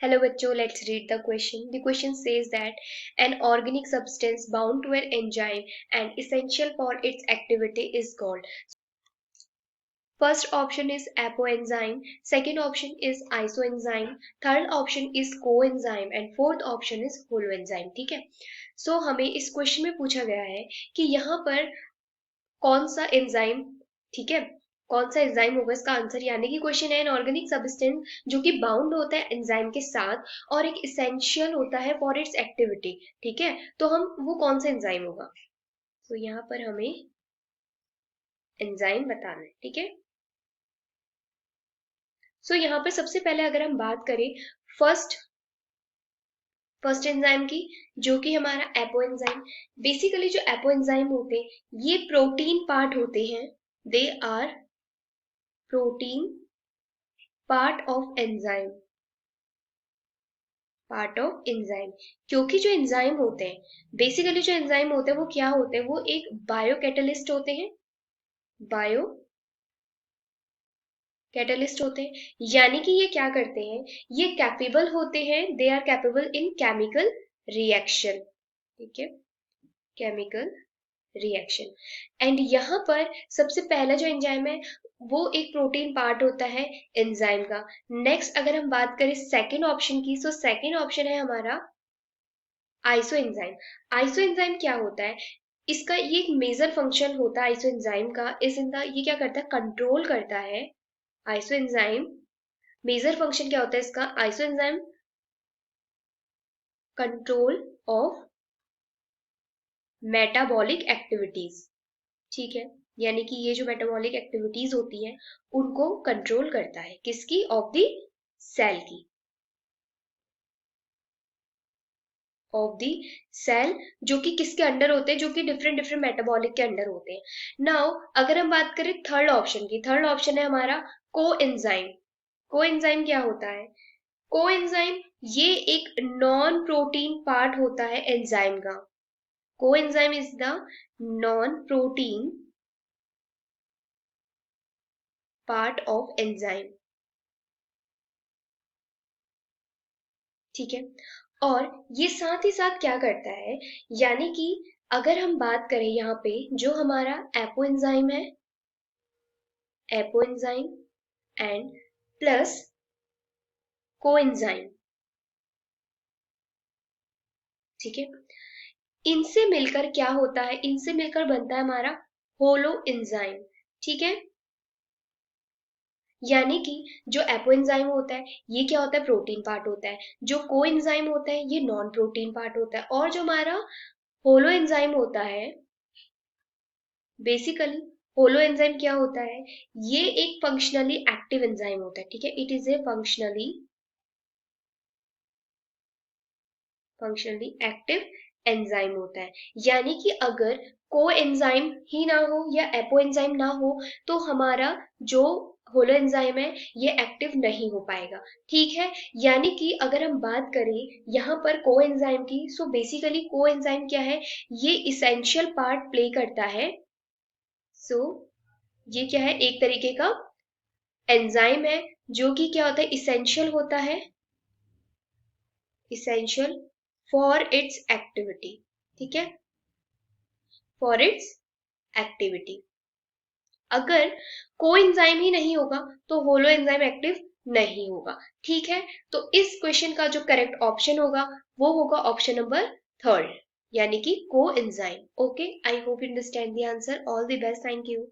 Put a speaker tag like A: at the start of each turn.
A: Hello bachcho, let's read the question. The question says that an organic substance bound to an enzyme and essential for its activity is called. First option is apoenzyme, second option is isoenzyme, third option is coenzyme and fourth option is holoenzyme. ठीक है, सो हमें इस question में पूछा गया है कि यहाँ पर कौन सा एंजाइम, ठीक है, कौन सा एंजाइम होगा इसका आंसर, यानी कि क्वेश्चन है एन ऑर्गेनिक सब्सटेंस जो कि बाउंड होता है एंजाइम के साथ और एक इसेंशियल होता है फॉर इट्स एक्टिविटी। ठीक है, तो हम वो कौन सा एंजाइम होगा, तो यहाँ पर हमें एंजाइम बताना है। ठीक है, सो यहाँ पर सबसे पहले अगर हम बात करें फर्स्ट एंजाइम की, जो कि हमारा एपोएंजाइम। बेसिकली जो एपोएंजाइम होते हैं ये प्रोटीन पार्ट होते हैं, they are protein part of enzyme, part of enzyme. क्योंकि जो एंजाइम होते हैं, बेसिकली जो एंजाइम होते हैं वो क्या होते हैं, वो एक बायो कैटलिस्ट होते हैं, बायो कैटलिस्ट होते हैं, यानी कि ये क्या करते हैं, ये कैपेबल होते हैं, they are capable in chemical reaction. ठीक है, केमिकल रिएक्शन। एंड यहाँ पर सबसे पहला जो एंजाइम है वो एक प्रोटीन पार्ट होता है एंजाइम का। नेक्स्ट अगर हम बात करें सेकेंड ऑप्शन की, सो सेकेंड ऑप्शन है हमारा आइसो एंजाइम। आइसो एंजाइम क्या होता है, इसका ये एक मेजर फंक्शन होता है आइसो एंजाइम का, ये क्या करता है, कंट्रोल करता है। आइसो एंजाइम मेजर फंक्शन क्या होता है इसका, iso enzyme control of metabolic activities. ठीक है, यानी कि ये जो मेटाबॉलिक एक्टिविटीज होती हैं उनको कंट्रोल करता है, किसकी, ऑफ द सेल की, ऑफ द सेल, जो कि किसके अंडर होते हैं, जो कि डिफरेंट डिफरेंट मेटाबॉलिक के अंडर होते हैं। नाउ अगर हम बात करें थर्ड ऑप्शन की, थर्ड ऑप्शन है हमारा कोएंजाइम। कोएंजाइम क्या होता है, कोएंजाइम ये एक नॉन प्रोटीन पार्ट होता है एंजाइम का। Coenzyme is the non protein part of enzyme. ठीक है, और ये साथ ही साथ क्या करता है, यानी कि अगर हम बात करें यहाँ पे जो हमारा एपोएंजाइम है, एपोएंजाइम एंड प्लस कोएंजाइम, ठीक है, इनसे मिलकर क्या होता है, इनसे मिलकर बनता है हमारा होलो एंजाइम। ठीक है, यानी कि जो एपोएंजाइम होता है ये क्या होता है, प्रोटीन पार्ट होता है, जो कोएंजाइम होता है ये नॉन प्रोटीन पार्ट होता है, और जो हमारा होलो एंजाइम होता है, बेसिकली होलो एंजाइम क्या होता है, ये एक फंक्शनली एक्टिव एंजाइम होता है। ठीक है, it is a functionally active enzyme होता है, यानी कि अगर को एंजाइम ही ना हो या एपो एंजाइम ना हो तो हमारा जो होलो एंजाइम है ये एक्टिव नहीं हो पाएगा। ठीक है, यानी कि अगर हम बात करें यहाँ पर को एंजाइम की, सो बेसिकली को एंजाइम क्या है, ये इसेंशियल पार्ट प्ले करता है। सो ये क्या है, एक तरीके का एंजाइम है जो कि क्या होता है, इसेंशियल होता है, इसेंशियल फॉर इट्स एक्टिविटी। ठीक है, फॉर इट्स एक्टिविटी। अगर कोएंजाइम ही नहीं होगा तो होलो एंजाइम एक्टिव नहीं होगा। ठीक है, तो इस क्वेश्चन का जो करेक्ट ऑप्शन होगा वो होगा ऑप्शन नंबर थर्ड, यानी कि coenzyme. Okay, I hope you understand the answer. All the best, thank you.